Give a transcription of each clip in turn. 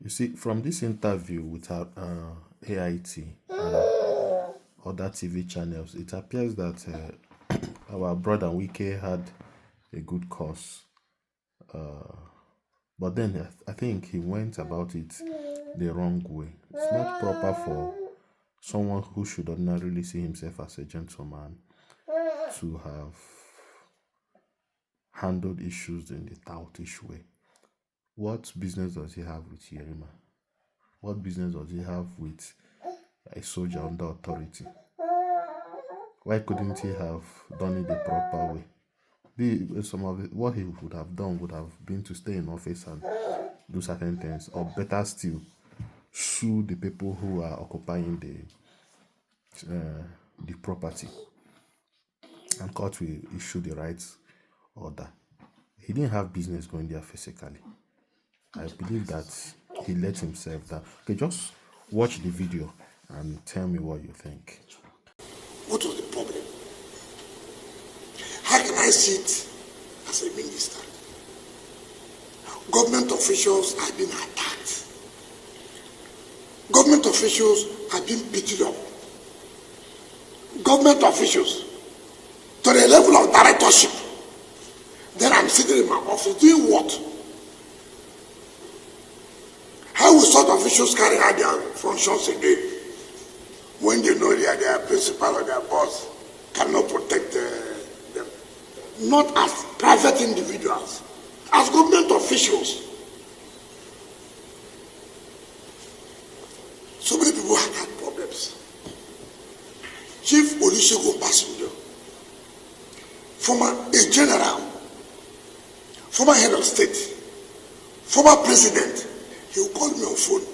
You see, from this interview with our AIT and other TV channels, it appears that our brother Wike had a good cause. But then I think he went about it the wrong way. It's not proper for someone who should ordinarily see himself as a gentleman to have handled issues in the tautish way. What business does he have with Yerima? What business does he have with a soldier under authority? Why couldn't he have done it the proper way? What he would have done would have been to stay in office and do certain things, or better still, sue the people who are occupying the property, and court will issue the right order. He didn't have business going there physically. I believe that he let himself down. Okay, just watch the video and tell me what you think. What was the problem? How can I see it as a minister? Government officials are being attacked. Government officials are being beaten up. Government officials to the level of directorship. Then I'm sitting in my office doing what? How will such officials carry out their functions again when they know that their principal or their boss cannot protect them? Not as private individuals, as government officials. So many people have had problems. Chief Olusegun Obasanjo, former a general, former head of state, former president, he will call me on phone.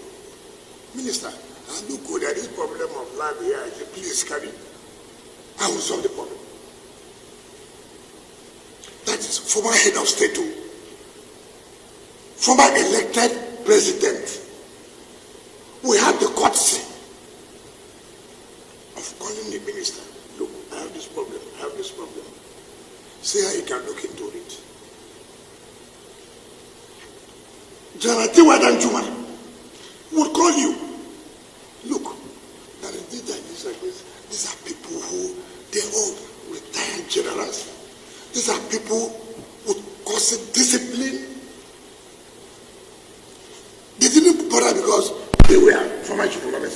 Minister, I look good at this problem of life here. I say, please carry. I will solve the problem. That is former head of state too. Former elected president. We have the courtesy of calling the minister. Look, I have this problem. I have this problem. See how you can look into it. General Tiwadan Juma would call you. Look, there is this like this. These are people who, they're all retired generals. These are people with constant discipline. They didn't bother because they were former chief of army.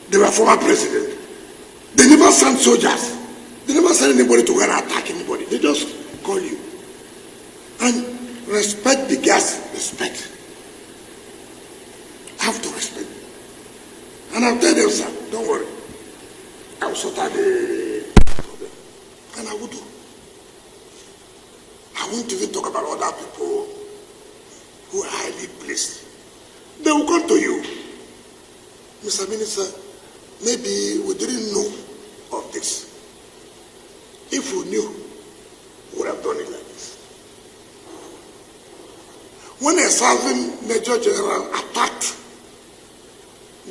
They were former president. They never sent soldiers. They never sent anybody to go and attack anybody. They just call you. And respect the gas, respect. Have to respect. And I'll tell them, sir, don't worry. I will sort out the problem. And I will do. I won't even talk about other people who are highly placed. They will come to you. Mr. Minister, maybe we didn't know of this. If we knew, we would have done it like this. When a serving Major General attacked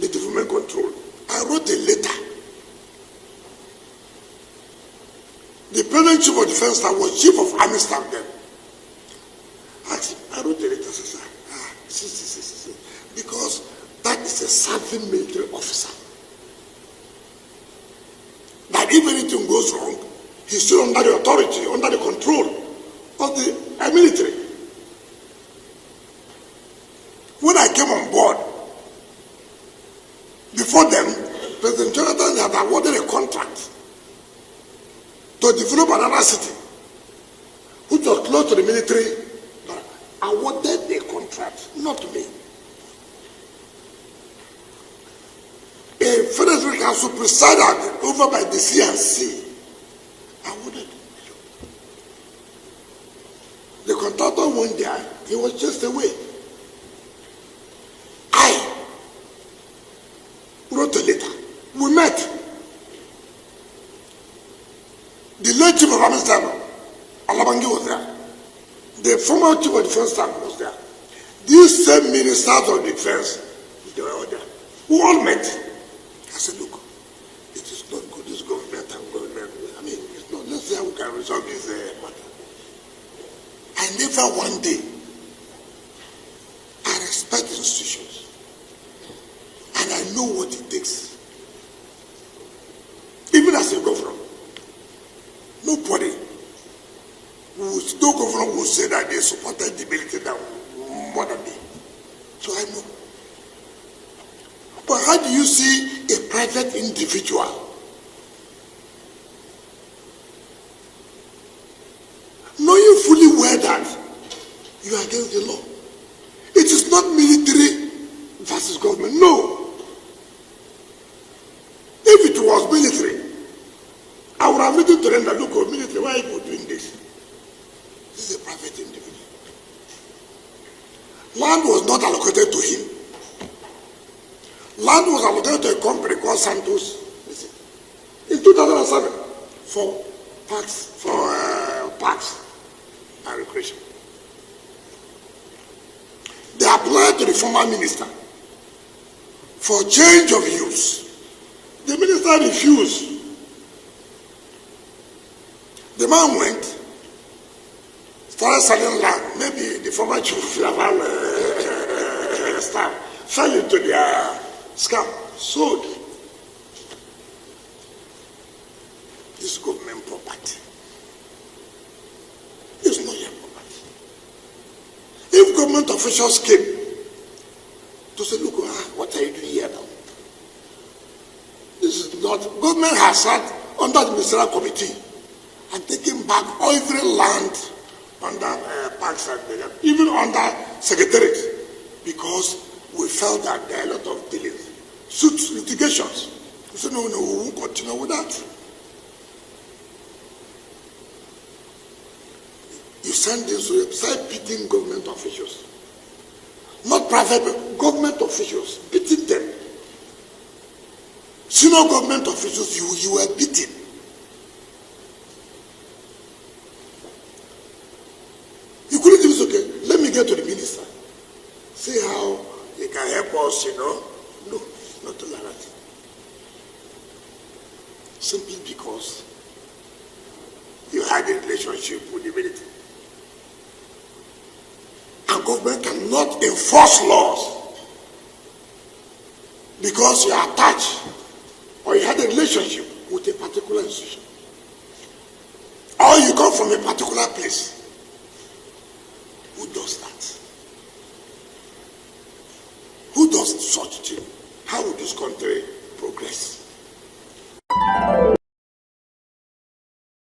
the development control, I wrote a letter. The President Chief of Defense Staff was Chief of Army Staff then. I wrote a letter, sir. Because that is a serving military officer. That if anything goes wrong, he's still under the authority, under the control of the military. When I came on board, before them, President Jonathan had awarded a contract to develop another city, which was close to the military. Awarded a contract, not me. A Federal Council presided over by the CNC awarded. The contractor went there, he was just away. I wrote a letter. We met. The late Chief of Army Staff, Alabangi, was there. The former Chief of Defense Staff was there. These same ministers of defense, they were all there. We all met. I said, look, it is not good, this government and government. I mean, it's not, let's see how we can resolve this matter. I never one day, I respect institutions. So I know. But how do you see a private individual knowing fully well that you are against the law? It is not military versus government. No. If it was military, I would have written to them that, look, military, why are you doing this? This is a private individual. Land was not allocated to him. Land was allocated to a company called Santos. Listen, in 2007 for parks and recreation. They applied to the former minister for change of use. The minister refused. The man went, started selling land. Maybe the former chief of naval staff fell into their scam, sold. This government property. It's not your property. If government officials came to say, look, what are you doing here now? This is not, government has sat under the ministerial committee and taken back every land under parks and even under secretariat, because we felt that there are a lot of delays, suits, litigations. We said, no, we won't continue with that. You send this, so you start beating government officials. Not private, but government officials, beating them. Senior government officials, you were beaten. You couldn't do this, okay, let me get to the minister. See how he can help us, No, not like that. Simply because you had a relationship with the military. And government cannot enforce laws because you are attached or you had a relationship with a particular institution, or you come from a particular place. Who does that? Who does such thing? How would this country